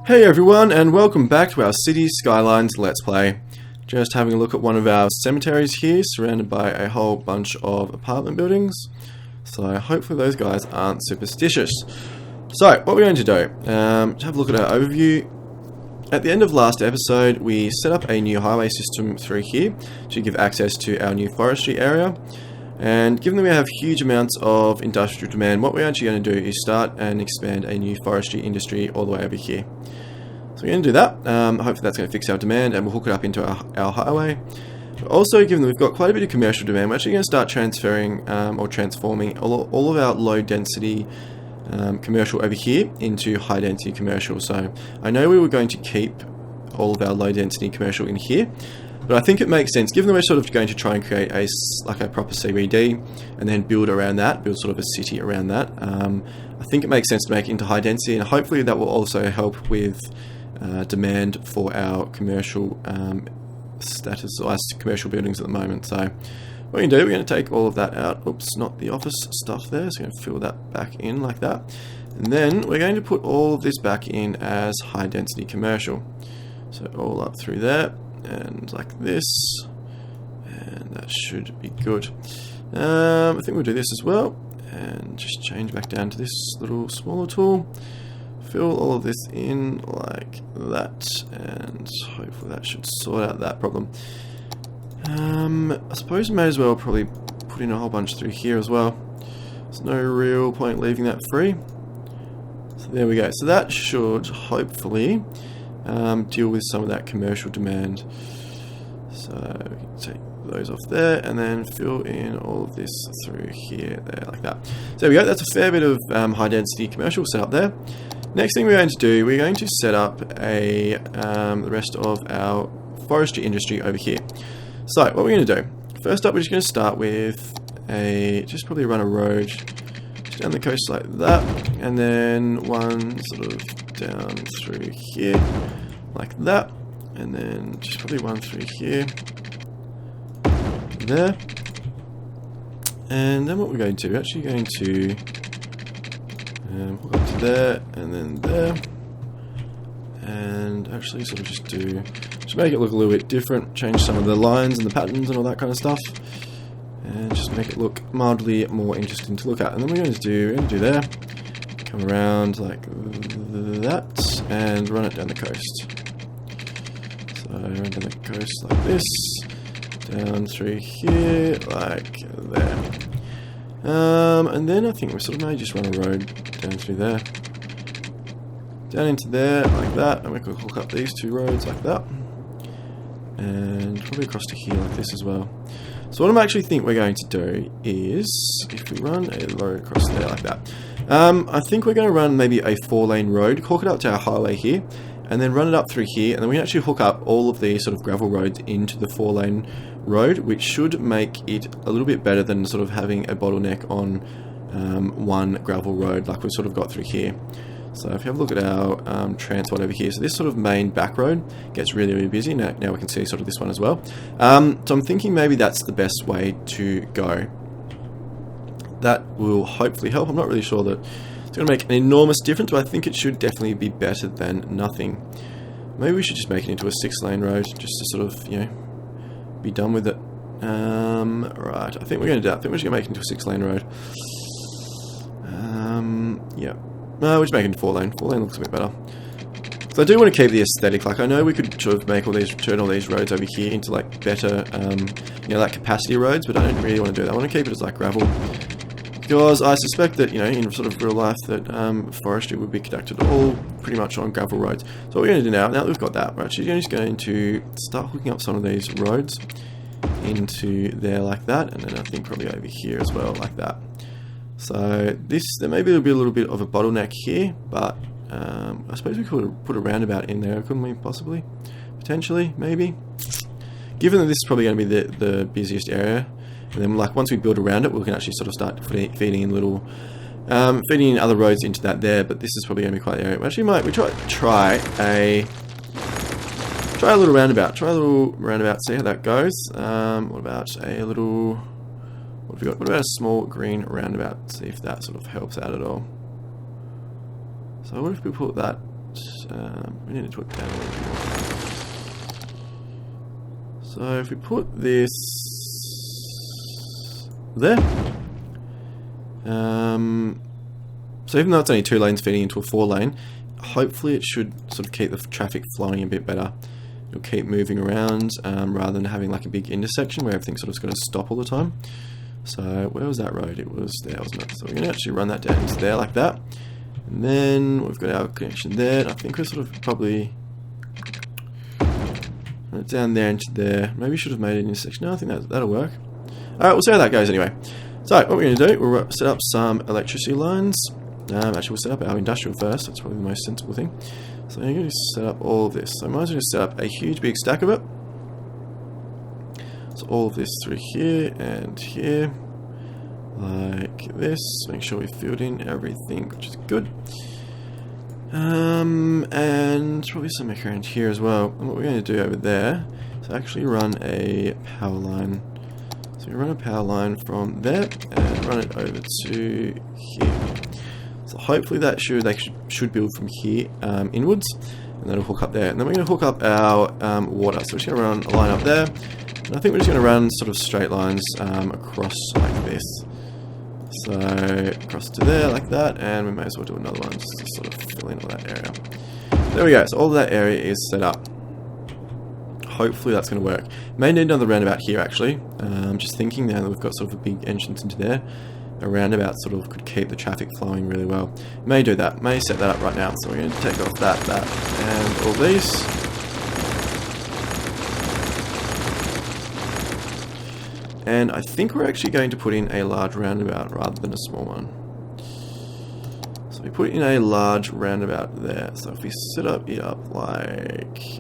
Hey everyone, and welcome back to our Cities Skylines Let's Play. Just having a look at one of our cemeteries here, surrounded by a whole bunch of apartment buildings. So hopefully those guys aren't superstitious. So, what we're going to do, have a look at our overview. At the end of last episode, we set up a new highway system through here to give access to our new forestry area. And given that we have huge amounts of industrial demand, what we're actually going to do is start and expand a new forestry industry all the way over here. So we're going to do that. Hopefully that's going to fix our demand and we'll hook it up into our highway. But also, given that we've got quite a bit of commercial demand, we're actually going to start transferring or transforming all of our low density commercial over here into high density commercial. So I know we were going to keep all of our low density commercial in here, but I think it makes sense, given that we're sort of going to try and create a proper CBD and then build around that, build sort of a city around that. I think it makes sense to make it into high density, and hopefully that will also help with demand for our commercial status, or commercial buildings at the moment. So what we're going to do, we're going to take all of that out. Oops, not the office stuff there. So we're going to fill that back in like that. And then we're going to put all of this back in as high density commercial. So all up through there. And like this, and that should be good. I think we'll do this as well, and just change back down to this little smaller tool. Fill all of this in like that, and hopefully that should sort out that problem. I suppose we may as well probably put in a whole bunch through here as well. There's no real point leaving that free. So there we go. So that should hopefully deal with some of that commercial demand. So we can take those off there and then fill in all of this through here, there, like that. So there we go. That's a fair bit of high density commercial set up there. Next thing we're going to do, we're going to set up the rest of our forestry industry over here. So what we're going to do, first up, we're just going to start with just probably run a road just down the coast like that, and then one sort of down through here like that, and then just probably one through here, there. And then what we're going to do, we're actually going to hook up to there, and then there, and actually sort of just make it look a little bit different, change some of the lines and the patterns and all that kind of stuff, and just make it look mildly more interesting to look at. And then we're going to do there, come around like that, and run it down the coast. So run down the coast like this, down through here, like there. And then I think we sort of may just run a road down through there, down into there like that, and we could hook up these two roads like that, and probably across to here like this as well. So what I actually think we're going to do is, if we run a road across there like that, I think we're going to run maybe a 4-lane road, hook it up to our highway here, and then run it up through here, and then we can actually hook up all of the sort of gravel roads into the 4-lane road, which should make it a little bit better than sort of having a bottleneck on one gravel road like we've sort of got through here. So if you have a look at our transport over here, so this sort of main back road gets really, really busy. Now we can see sort of this one as well. So I'm thinking maybe that's the best way to go. That will hopefully help. I'm not really sure that it's going to make an enormous difference, but I think it should definitely be better than nothing. Maybe we should just make it into a 6-lane road, just to sort of, be done with it. Right, I think we're going to do that. I think we're just going to make it into a 6-lane road. Yeah. No, we're just making it 4-lane. 4-lane looks a bit better. So I do want to keep the aesthetic. Like, I know we could sort of make turn all these roads over here into like better, like capacity roads, but I don't really want to do that. I want to keep it as like gravel, because I suspect that, in sort of real life that forestry would be conducted all pretty much on gravel roads. So what we're going to do now that we've got that, we're actually just going to start hooking up some of these roads into there like that, and then I think probably over here as well like that. So there may be a little bit of a bottleneck here, but I suppose we could put a roundabout in there, couldn't we? Possibly, potentially, maybe. Given that this is probably going to be the busiest area, and then like once we build around it, we can actually sort of start feeding in other roads into that there. But this is probably going to be quite the area. Actually, we try a little roundabout. Try a little roundabout. See how that goes. What about a little? What have we got? What about a small green roundabout? See if that sort of helps out at all. So what if we put that We need to put down a little bit more. So if we put this there, so even though it's only 2 lanes feeding into a 4 lane, hopefully it should sort of keep the traffic flowing a bit better. It'll keep moving around rather than having like a big intersection where everything's sort of going to stop all the time. So where was that road? It was there, wasn't it? So we're going to actually run that down into there like that. And then we've got our connection there. I think we're sort of probably run it down there into there. Maybe we should have made an intersection. No, I think that'll work. Alright, we'll see how that goes anyway. So what we're going to do, we'll set up some electricity lines. Actually, we'll set up our industrial first. That's probably the most sensible thing. So I'm going to set up all of this. So I might as well just set up a huge big stack of it. So all of this through here and here. Like this. Make sure we filled in everything, which is good. And probably some around here as well. And what we're going to do over there is actually run a power line. So we run a power line from there and run it over to here. So hopefully they should build from here inwards, and that'll hook up there. And then we're going to hook up our water. So we're just going to run a line up there, and I think we're just going to run sort of straight lines across like this. So across to there like that, and we may as well do another one just to sort of fill in all that area. There we go. So all of that area is set up. Hopefully that's going to work. May need another roundabout here actually. Just thinking now that we've got sort of a big entrance into there. A roundabout sort of could keep the traffic flowing really well. May do that. May set that up right now. So we're going to take off that, and all these. And I think we're actually going to put in a large roundabout rather than a small one. So we put in a large roundabout there. So if we set it up like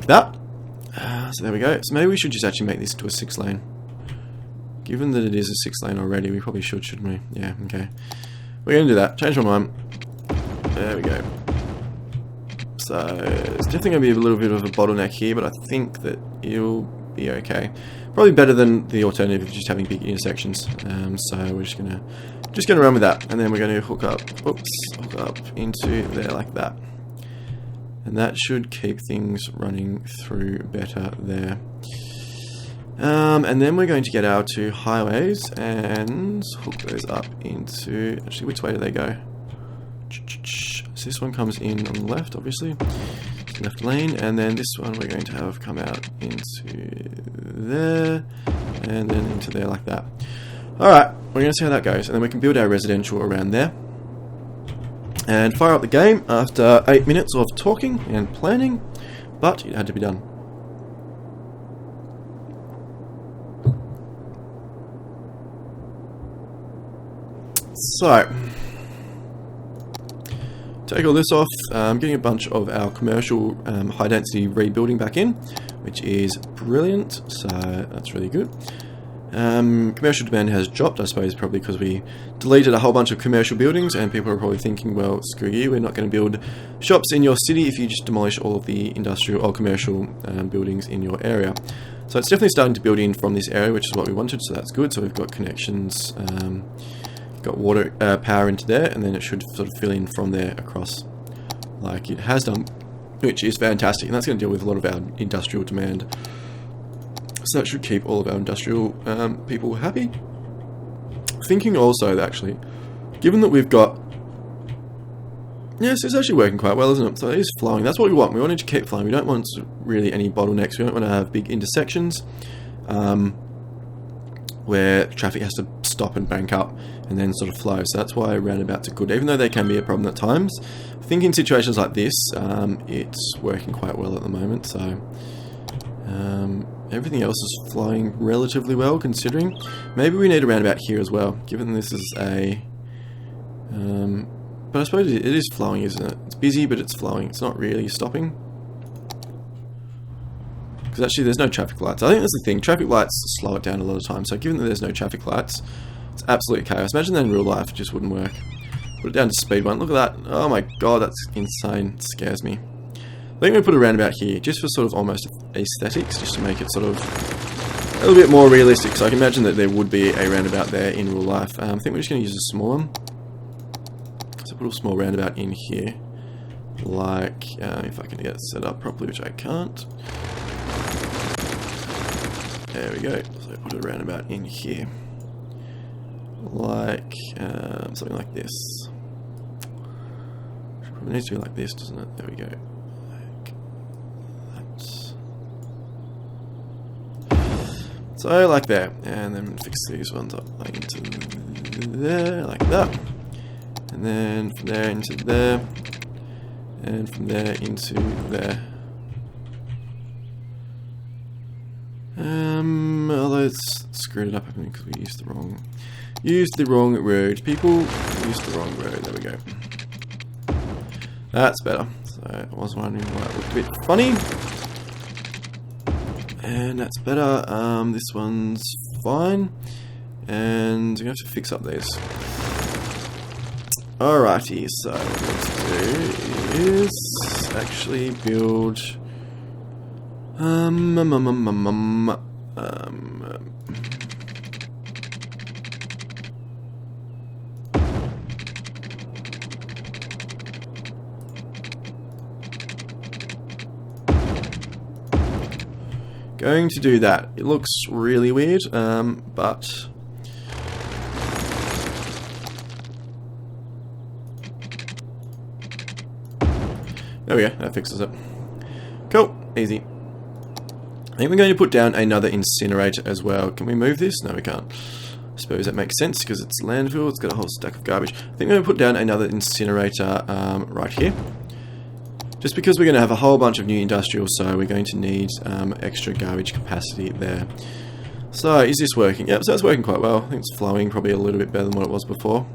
that. So there we go. So maybe we should just actually make this to a 6 lane. Given that it is a 6 lane already, we probably should, shouldn't we? Yeah, okay. We're going to do that. Change my mind. There we go. So it's definitely going to be a little bit of a bottleneck here, but I think that it'll be okay. Probably better than the alternative of just having big intersections. So we're just gonna run with that, and then we're going to hook up into there like that. And that should keep things running through better there. And then we're going to get our 2 highways and hook those up into... Actually, which way do they go? So this one comes in on the left, obviously. Left lane. And then this one we're going to have come out into there. And then into there like that. Alright, we're going to see how that goes. And then we can build our residential around there. And fire up the game after 8 minutes of talking and planning, but it had to be done. So, take all this off, getting a bunch of our commercial high density rebuilding back in, which is brilliant, so that's really good. Commercial demand has dropped, I suppose, probably because we deleted a whole bunch of commercial buildings, and people are probably thinking, well, screw you, we're not going to build shops in your city if you just demolish all of the industrial or commercial buildings in your area. So it's definitely starting to build in from this area, which is what we wanted, so that's good. So we've got connections, got water, power into there, and then it should sort of fill in from there across like it has done, which is fantastic, and that's going to deal with a lot of our industrial demand. So that should keep all of our industrial people happy. Thinking also that actually, given that we've got... Yes, it's actually working quite well, isn't it? So it is flowing. That's what we want. We want it to keep flowing. We don't want really any bottlenecks. We don't want to have big intersections where traffic has to stop and bank up and then sort of flow. So that's why roundabouts are good, even though they can be a problem at times. I think in situations like this, it's working quite well at the moment. So... everything else is flowing relatively well, considering. Maybe we need a roundabout here as well, given this is a... but I suppose it is flowing, isn't it? It's busy, but it's flowing. It's not really stopping. Because actually there's no traffic lights. I think that's the thing. Traffic lights slow it down a lot of times. So given that there's no traffic lights, it's absolute chaos. Imagine that in real life, it just wouldn't work. Put it down to speed 1. Look at that. Oh my god, that's insane. It scares me. I think we put a roundabout here, just for sort of almost aesthetics, just to make it sort of a little bit more realistic. So I can imagine that there would be a roundabout there in real life. I think we're just going to use a small one. So put a small roundabout in here. Like, if I can get it set up properly, which I can't. There we go. So put a roundabout in here. Like, something like this. It needs to be like this, doesn't it? There we go. Like that. So, like that. And then fix these ones up like into there, like that. And then from there into there. And from there into there. Although it's screwed it up, I think, because we used the wrong road. People used the wrong road. There we go. That's better. So I was wondering why it looked a bit funny. And that's better. This one's fine. And I'm going to have to fix up these. Alrighty, so what we're going to do is actually build going to do that. It looks really weird, but there we go, that fixes it. Cool, easy. I think we're going to put down another incinerator as well. Can we move this? No, we can't. I suppose that makes sense because it's landfill, it's got a whole stack of garbage. I think we're going to put down another incinerator right here. Just because we're going to have a whole bunch of new industrial, so we're going to need extra garbage capacity there. So, is this working? Yep, so it's working quite well. I think it's flowing probably a little bit better than what it was before.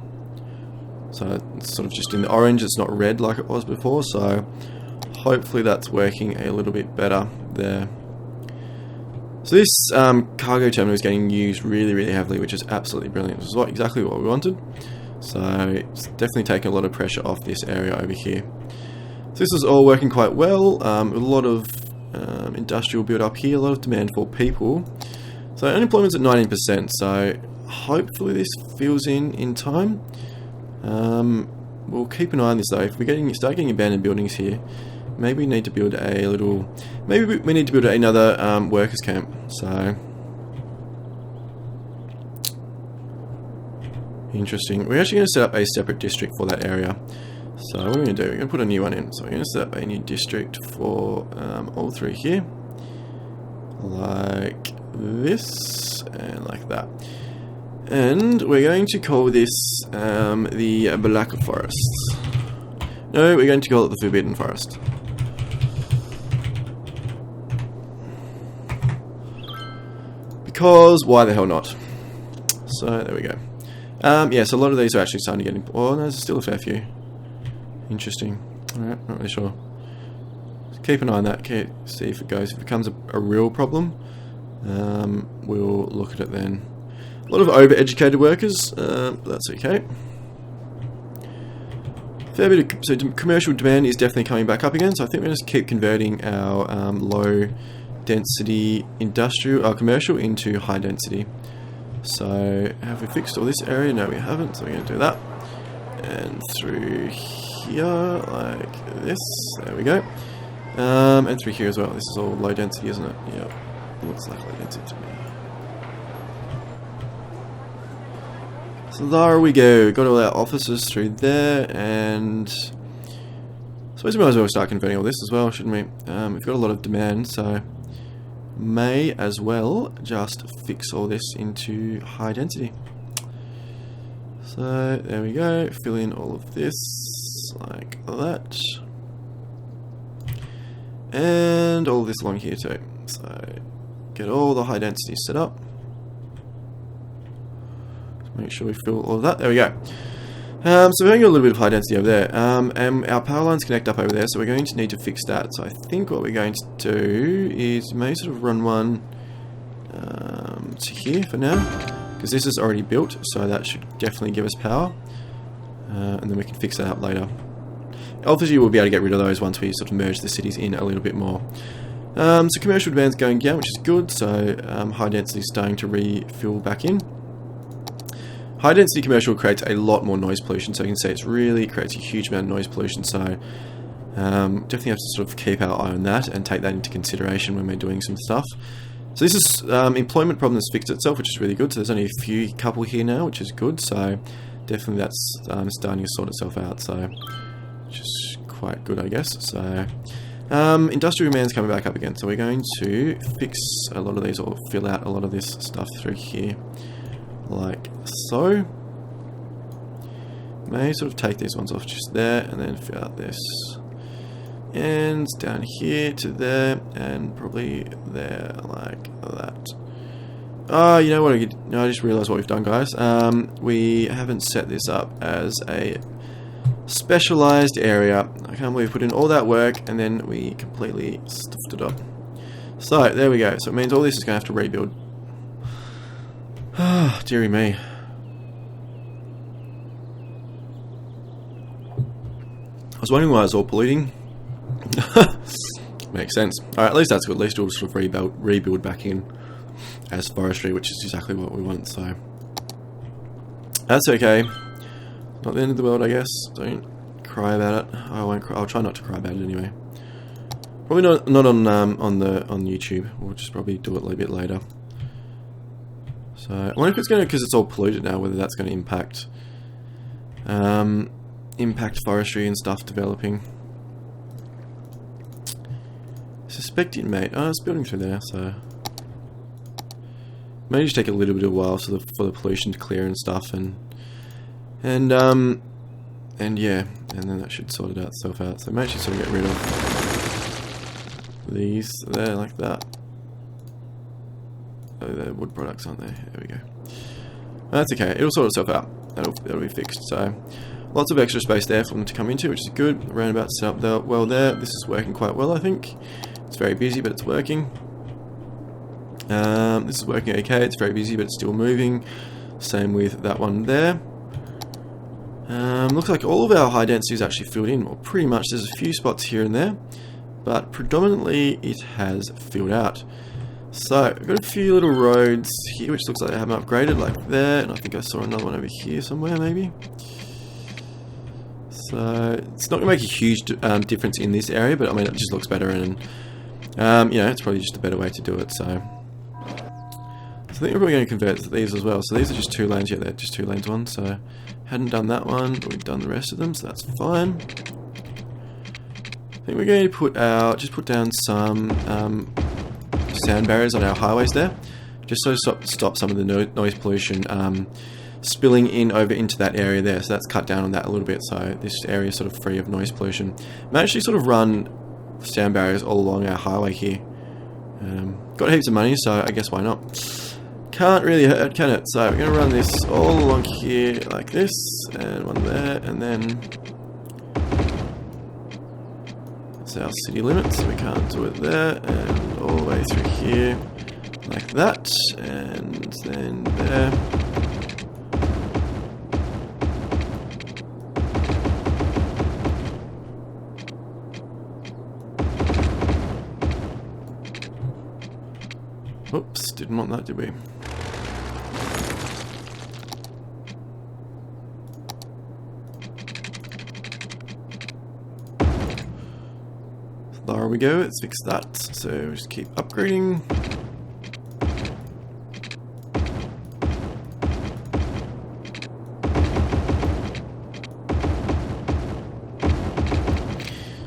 So, it's sort of just in the orange, it's not red like it was before, so hopefully that's working a little bit better there. So this cargo terminal is getting used really, really heavily, which is absolutely brilliant. This is exactly what we wanted. So it's definitely taking a lot of pressure off this area over here. So this is all working quite well. A lot of industrial build up here, a lot of demand for people. So unemployment's at 19%, so hopefully this fills in time. We'll keep an eye on this though. If we start getting abandoned buildings here, maybe we need to build maybe we need to build another workers camp. So interesting. We're actually going to set up a separate district for that area. So what we're going to do, we're going to put a new one in. So we're going to set up a new district for all three here. Like this and like that. And we're going to call this the Black Forest. No, we're going to call it the Forbidden Forest. Because why the hell not? So there we go. Yeah, so a lot of these are actually starting to get... Oh, no, there's still a fair few. Interesting. Alright, not really sure. Just keep an eye on that. See if it goes. If it becomes a real problem, we'll look at it then. A lot of overeducated workers, but that's okay. Fair bit of, so commercial demand is definitely coming back up again, so I think we're going to keep converting our low density commercial into high density. So have we fixed all this area? No, we haven't, so we're going to do that. And through here, like this, there we go. And through here as well. This is all low density, isn't it? Yeah, it looks like low density to me. So there we go, got all our offices through there, and I suppose we might as well start converting all this as well, shouldn't we? We've got a lot of demand, so may as well just fix all this into high density. So there we go, fill in all of this like that, and all of this along here too. So get all the high density set up. Make sure we fill all of that. There we go. So we're going to get a little bit of high density over there. And our power lines connect up over there, so we're going to need to fix that. So I think what we're going to do is maybe sort of run one to here for now, because this is already built, so that should definitely give us power. And then we can fix that up later. Obviously we'll be able to get rid of those once we sort of merge the cities in a little bit more. So commercial demand's going down, which is good, so high density is starting to refill back in. high density commercial creates a lot more noise pollution, so you can see it really creates a huge amount of noise pollution, so definitely have to sort of keep our eye on that and take that into consideration when we're doing some stuff. So this is employment problem that's fixed itself, which is really good. So there's only a couple here now, which is good. So definitely that's starting to sort itself out. So which is quite good, I guess. So industrial demand's coming back up again. So we're going to fix a lot of these, or fill out a lot of this stuff through here, like so. May sort of take these ones off just there, and then fill out this. And down here to there, and probably there, like that. Oh, you know what? I just realised what we've done, guys. We haven't set this up as a specialised area. I can't believe we put in all that work, and then we completely stuffed it up. So, there we go. So it means all this is going to have to rebuild. Ah, dearie me. I was wondering why it was all polluting. Makes sense. Alright, at least that's good. At least we'll sort of rebuild back in as forestry, which is exactly what we want, so that's okay. Not the end of the world, I guess. Don't cry about it. I won't cry. I'll try not to cry about it anyway. Probably not on YouTube. We'll just probably do it a little bit later. So I wonder if it's going to, because it's all polluted now, whether that's going to impact forestry and stuff developing. Suspect inmate. Oh, it's building through there, so may just take a little bit of a while for the pollution to clear and stuff, and yeah, and then that should sort itself out. So I may actually sort of get rid of these there like that. Oh, they're wood products, aren't they? There we go. That's okay. It'll sort itself out. That'll be fixed. So lots of extra space there for them to come into, which is good. Roundabout set up there. Well, there. This is working quite well, I think. It's very busy, but it's working. This is working okay. It's very busy, but it's still moving. Same with that one there. Looks like all of our high density is actually filled in. Well, pretty much. There's a few spots here and there, but predominantly it has filled out. So we've got a few little roads here, which looks like they haven't upgraded, like there. And I think I saw another one over here somewhere, maybe. So it's not going to make a huge difference in this area, but I mean it just looks better, and you know, it's probably just a better way to do it. So I think we're probably going to convert these as well. So these are just 2 lanes. Yeah, they're just 2 lanes one. So hadn't done that one, but we've done the rest of them, so that's fine. I think we're going to put down some sound barriers on our highways there, just so stop some of the noise pollution spilling in over into that area there. So that's cut down on that a little bit, so this area is sort of free of noise pollution. May actually sort of run sound barriers all along our highway here. Got heaps of money, so I guess why not. Can't really hurt, can it? So we're going to run this all along here like this, and one there, and then that's our city limit, so we can't do it there, and all the way through here like that, and then there. Oops, didn't want that, did we? There we go, let's fix that. So just keep upgrading.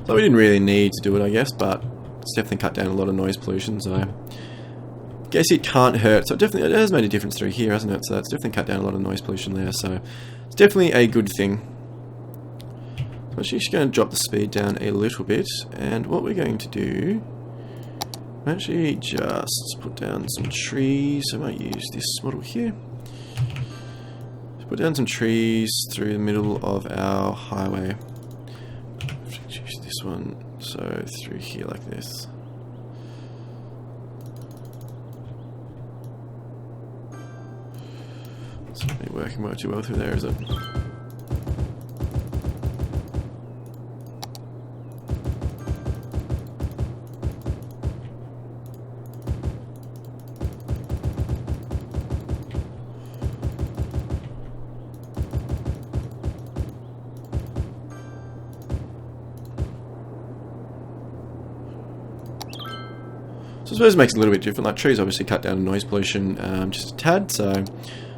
So we didn't really need to do it, I guess, but it's definitely cut down a lot of noise pollution, so I guess it can't hurt. So it has made a difference through here, hasn't it? So it's definitely cut down a lot of noise pollution there, so it's definitely a good thing. So I'm actually just going to drop the speed down a little bit, and what we're going to do, actually just put down some trees. I might use this model here. Just put down some trees through the middle of our highway. Choose this one, so through here like this. It's not really working much too well through there, is it? So I suppose it makes it a little bit different. Like trees obviously cut down noise pollution just a tad, so I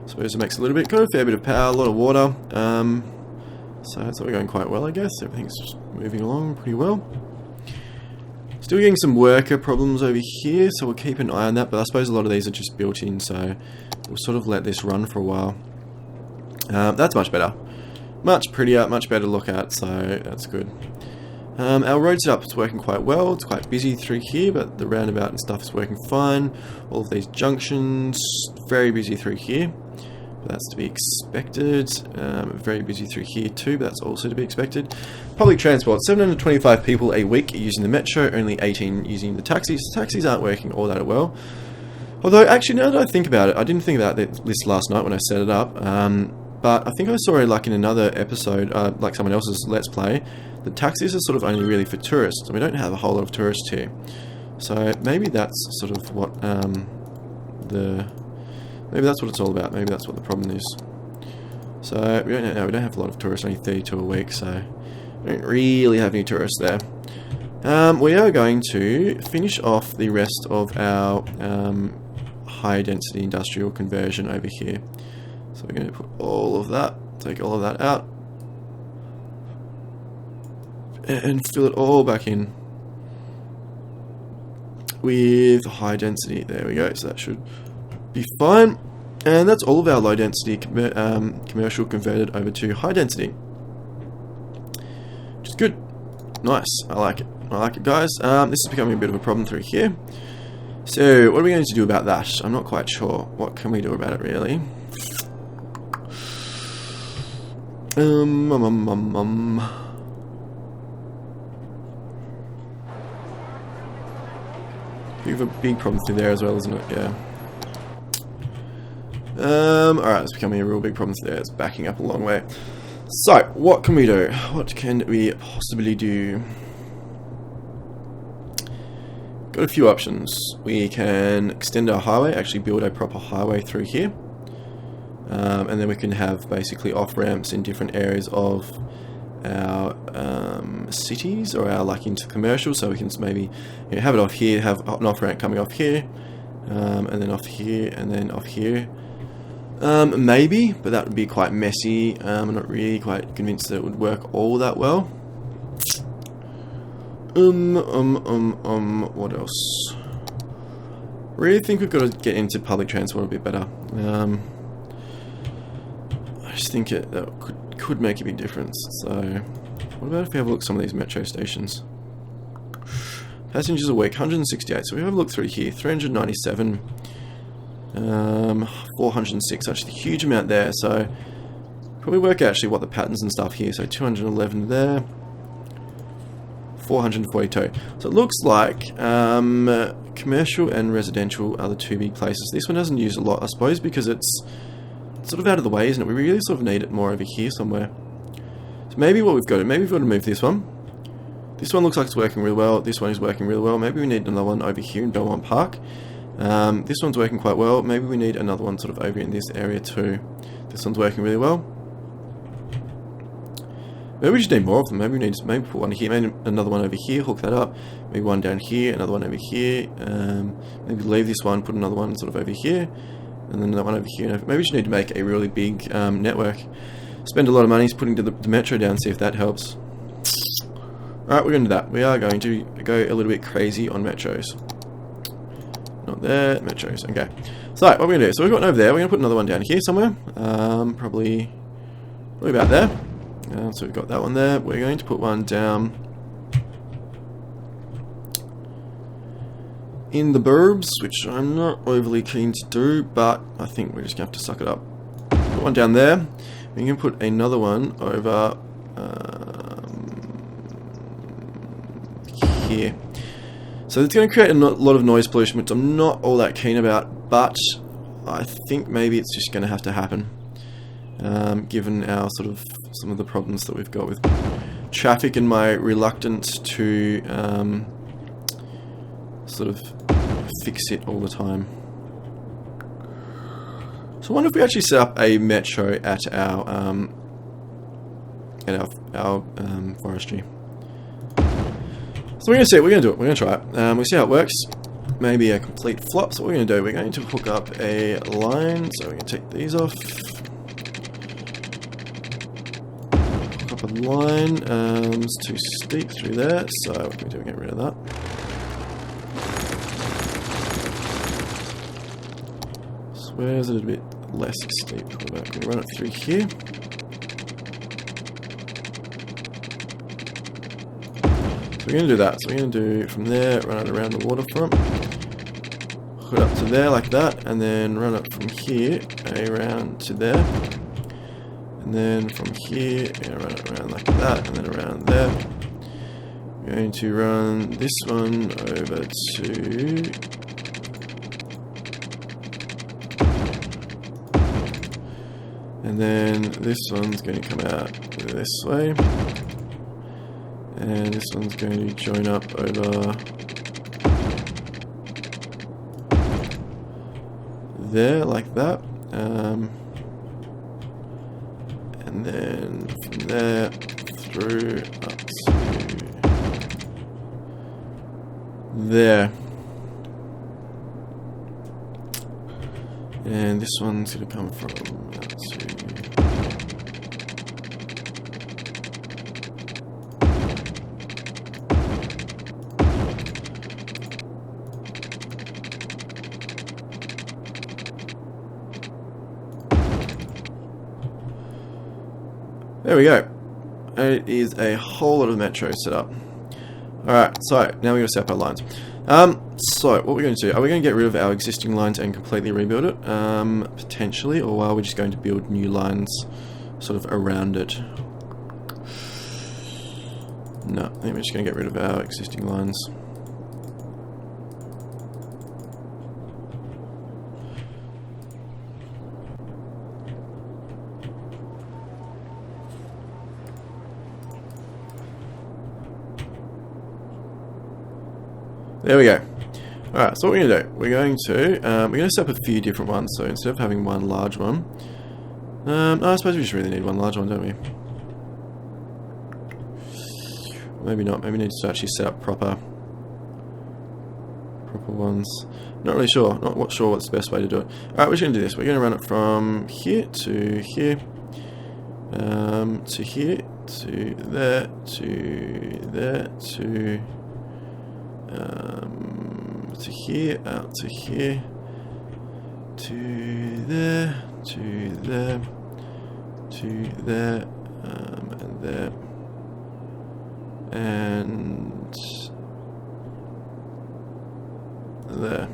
suppose it makes it a little bit. Got a fair bit of power, a lot of water. So that's all going quite well, I guess. Everything's just moving along pretty well. Still getting some worker problems over here, so we'll keep an eye on that. But I suppose a lot of these are just built in, so we'll sort of let this run for a while. That's much better. Much prettier, much better to look at, so that's good. Our road setup is working quite well. It's quite busy through here, but the roundabout and stuff is working fine. All of these junctions, very busy through here. But that's to be expected. Very busy through here too, but that's also to be expected. Public transport, 725 people a week using the metro, only 18 using the taxis. Taxis aren't working all that well. Although, actually, now that I think about it, I didn't think about this last night when I set it up. But I think I saw it like in another episode, like someone else's Let's Play, the taxis are sort of only really for tourists, and we don't have a whole lot of tourists here. So maybe that's sort of what maybe that's what it's all about. Maybe that's what the problem is. So we don't have a lot of tourists, only 32 a week, so we don't really have any tourists there. We are going to finish off the rest of our high density industrial conversion over here. So we're going to put all of that, take all of that out, and fill it all back in with high density. There we go, so that should be fine. And that's all of our low density commercial converted over to high density, which is good. Nice, I like it. I like it, guys. This is becoming a bit of a problem through here. So what are we going to do about that? I'm not quite sure. What can we do about it, really? We have a big problem through there as well, isn't it? Yeah. Alright, it's becoming a real big problem through there. It's backing up a long way. So, what can we do? What can we possibly do? Got a few options. We can extend our highway, actually build a proper highway through here. And then we can have basically off-ramps in different areas of our cities, or our like into commercial, so we can maybe have it off here, have an off-ramp coming off here, and then off here, and then off here. Maybe, but that would be quite messy. I'm not really quite convinced that it would work all that well. What else? Really think we've got to get into public transport a bit better. I just think that could make a big difference. So, what about if we have a look at some of these metro stations? Passengers a week, 168. So we have a look through here, 397. 406, actually a huge amount there. So probably work out actually what the patterns and stuff here. So 211 there, 442. So it looks like commercial and residential are the two big places. This one doesn't use a lot, I suppose, because it's sort of out of the way, isn't it? We really sort of need it more over here somewhere. So maybe what we've got to, maybe we've got to move this one. This one looks like it's working really well. This one is working really well. Maybe we need another one over here in Belmont Park. This one's working quite well. Maybe we need another one sort of over in this area too. This one's working really well. Maybe we just need more of them. Maybe we need to put one here, maybe another one over here, hook that up. Maybe one down here, another one over here. Maybe leave this one, put another one sort of over here, and then another one over here. Maybe we just need to make a really big network. Spend a lot of money putting the metro down, see if that helps. Alright, we're going to do that. We are going to go a little bit crazy on metros. Not there, metros, okay. So, what we're going to do, so we've got one over there, we're going to put another one down here somewhere. Probably about there. So we've got that one there. We're going to put one down in the burbs, which I'm not overly keen to do, but I think we're just going to have to suck it up. Put one down there. We're going to put another one over here. So it's going to create a lot of noise pollution, which I'm not all that keen about, but I think maybe it's just going to have to happen, given our sort of some of the problems that we've got with traffic and my reluctance to sort of fix it all the time. So I wonder if we actually set up a metro at our forestry. So we're going to see it, we're going to do it, we're going to try it. We'll see how it works. maybe a complete flop. So what we're going to do, we're going to hook up a line. So we're going to take these off. Hook up a line. It's too steep through there. So what can we do? Get rid of that. So where's it a bit less steep? Can we run it through here? So we're going to do that. So we're going to do from there, run it around the waterfront, hook it up to there like that, and then run it from here around to there, and then from here run it around like that, and then around there. We're going to run this one over to and then this one's going to come out this way. And this one's going to join up over there like that. And then from there through up to there. And this one's going to come from out to there we go. It is a whole lot of metro set up. Alright, so now we're going to set up our lines. So what we're going to do, are we going to get rid of our existing lines and completely rebuild it? Potentially, or are we just going to build new lines sort of around it? No, I think we're just going to get rid of our existing lines. There we go. Alright, so what we're going to do, we're going to set up a few different ones. So instead of having one large one, I suppose we just really need one large one, don't we? Maybe not. Maybe we need to actually set up proper ones. Not really sure. Not sure what's the best way to do it. Alright, we're just going to do this. We're going to run it from here to here, to here, to there, to there, to here, out to here, to there, to there, to there, and there, and there.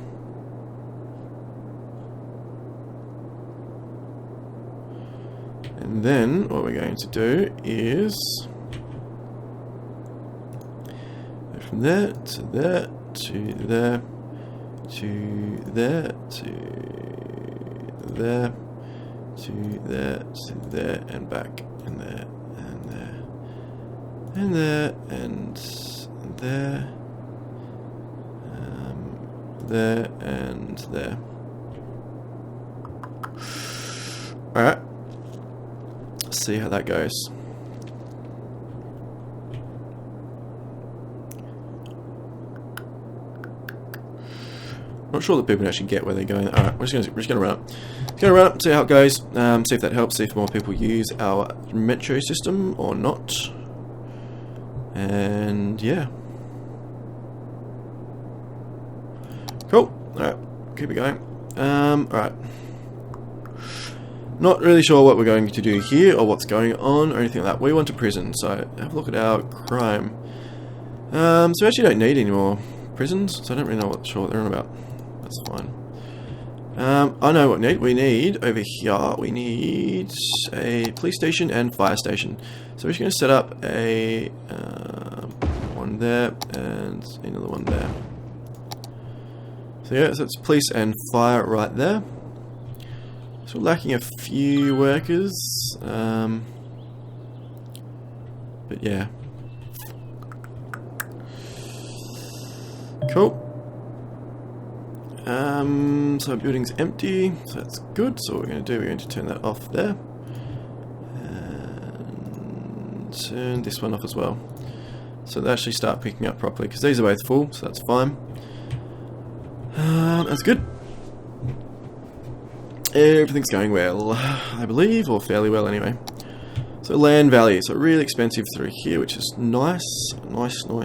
And then what we're going to do is go from there to there, to there, to there, to there, to there, to there, and back, and there, and there, and there, and there, there, and there. Alright, let's see how that goes. Not sure that people actually get where they're going. Alright, we're just gonna run it. Just gonna run it, see how it goes, see if that helps, see if more people use our metro system or not. And yeah. Cool. Alright, keep it going. Alright. Not really sure what we're going to do here or what's going on or anything like that. We want a prison, so have a look at our crime. So we actually don't need any more prisons, so I don't really know sure what they're on about. That's fine. I know what we need over here. We need a police station and fire station. So we're just going to set up a one there and another one there. So yeah, so it's police and fire right there. So we're lacking a few workers, but yeah. Cool. So our building's empty, so that's good. So what we're going to do, we're going to turn that off there. And turn this one off as well. So they actually start picking up properly, because these are both full, so that's fine. That's good. Everything's going well, I believe, or fairly well anyway. So land value, so really expensive through here, which is nice. Nice. Quite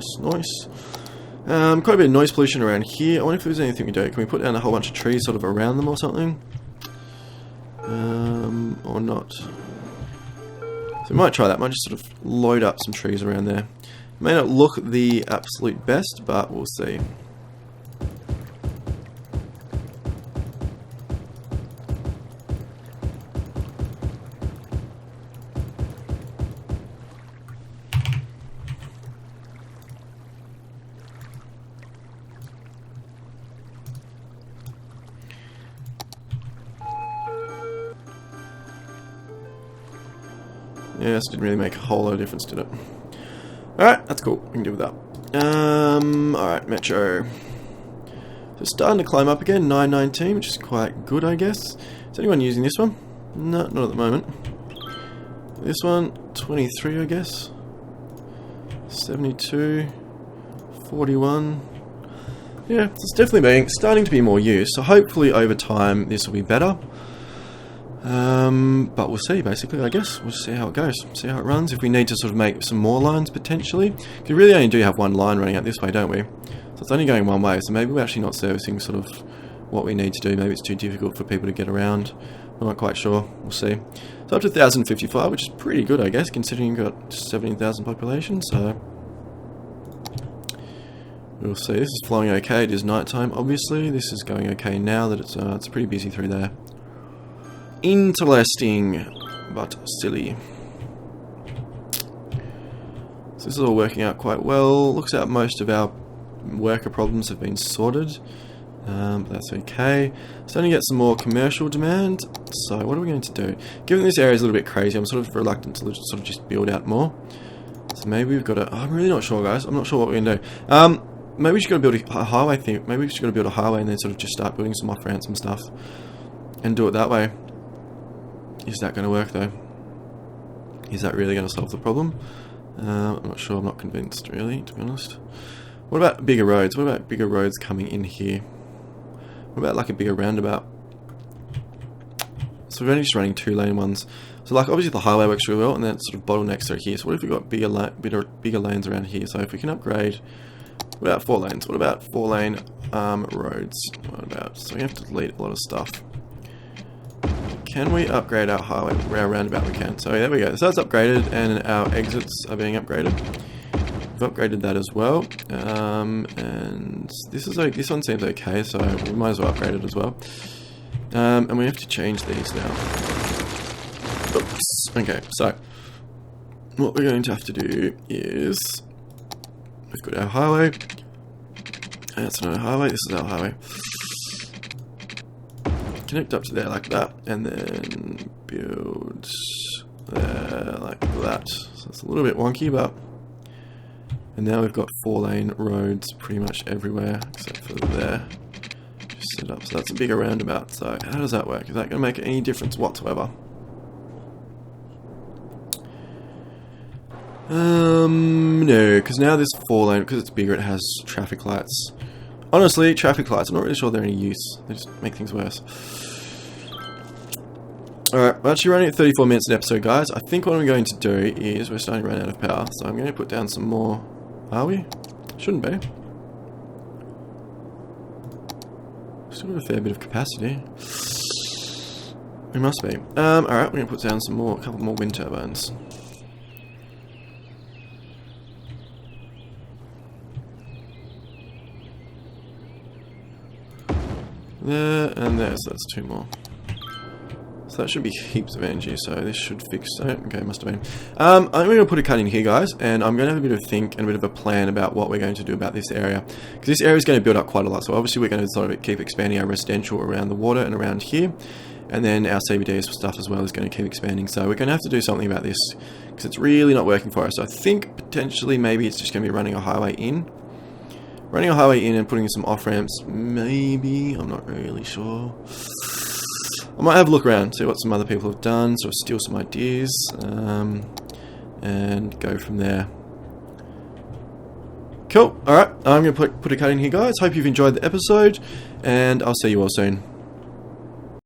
a bit of noise pollution around here. I wonder if there's anything we do. Can we put down a whole bunch of trees sort of around them or something? Or not. So we might try that. Might just sort of load up some trees around there. It may not look the absolute best, but we'll see. Yeah, this didn't really make a whole lot of difference, did it? Alright, that's cool. We can deal with that. Alright, Metro. So it's starting to climb up again, 919, which is quite good, I guess. Is anyone using this one? No, not at the moment. This one, 23, I guess. 72. 41. Yeah, it's definitely starting to be more used. So hopefully over time this will be better. But we'll see, basically, I guess. We'll see how it goes, see how it runs. If we need to sort of make some more lines, potentially. Because we really only do have one line running out this way, don't we? So it's only going one way, so maybe we're actually not servicing sort of what we need to do. Maybe it's too difficult for people to get around. I'm not quite sure. We'll see. So up to 1,055, which is pretty good, I guess, considering you've got 17,000 population, so... we'll see. This is flowing okay. It is nighttime, obviously. This is going okay now that it's pretty busy through there. Interesting, but silly. So this is all working out quite well. Looks like most of our worker problems have been sorted. But that's okay. Starting to get some more commercial demand. So what are we going to do? Given this area is a little bit crazy, I'm sort of reluctant to sort of just build out more. So maybe we've got to... oh, I'm really not sure, guys. I'm not sure what we're going to do. Maybe we should go build a highway thing. Maybe we should go build a highway and then sort of just start building some off-ramps and stuff. And do it that way. Is that going to work though? Is that really going to solve the problem? I'm not sure. I'm not convinced, really, to be honest. What about bigger roads? What about bigger roads coming in here? What about like a bigger roundabout? So we're only just running 2-lane ones. So like obviously the highway works really well, and then it sort of bottlenecks are here. So what if we've got bigger lanes around here? So if we can upgrade, what about 4 lanes? What about 4-lane roads? What about? So we have to delete a lot of stuff. Can we upgrade our highway? Our roundabout we can. So there we go. So that's upgraded, and our exits are being upgraded. We've upgraded that as well. And this one seems okay, so we might as well upgrade it as well. And we have to change these now. Oops. Okay, so what we're going to have to do is we've got our highway. That's not our highway, this is our highway. Connect up to there like that, and then build there like that. So it's a little bit wonky, but... and now we've got 4-lane roads pretty much everywhere, except for there. Just set up, so that's a bigger roundabout. So how does that work? Is that going to make any difference whatsoever? No, because now this 4-lane, because it's bigger, it has traffic lights. Honestly, traffic lights, I'm not really sure they're any use. They just make things worse. Alright, we're actually running at 34 minutes an episode, guys. I think what I'm going to do is we're starting to run out of power, so I'm going to put down some more. Are we? Shouldn't be. Still got a fair bit of capacity. We must be. Alright, we're going to put down some more, a couple more wind turbines. There and there, so that's 2 more. So that should be heaps of energy, so this should fix that. Okay, must have been. I'm going to put a cut in here, guys, and I'm going to have a bit of a think and a bit of a plan about what we're going to do about this area. Because this area is going to build up quite a lot, so obviously we're going to sort of keep expanding our residential around the water and around here. And then our CBD stuff as well is going to keep expanding. So we're going to have to do something about this, because it's really not working for us. So I think potentially maybe it's just going to be running a highway in. Running a highway in and putting in some off-ramps, maybe. I'm not really sure. I might have a look around, see what some other people have done, sort of steal some ideas, and go from there. Cool. Alright, I'm going to put a cut in here, guys. Hope you've enjoyed the episode, and I'll see you all soon.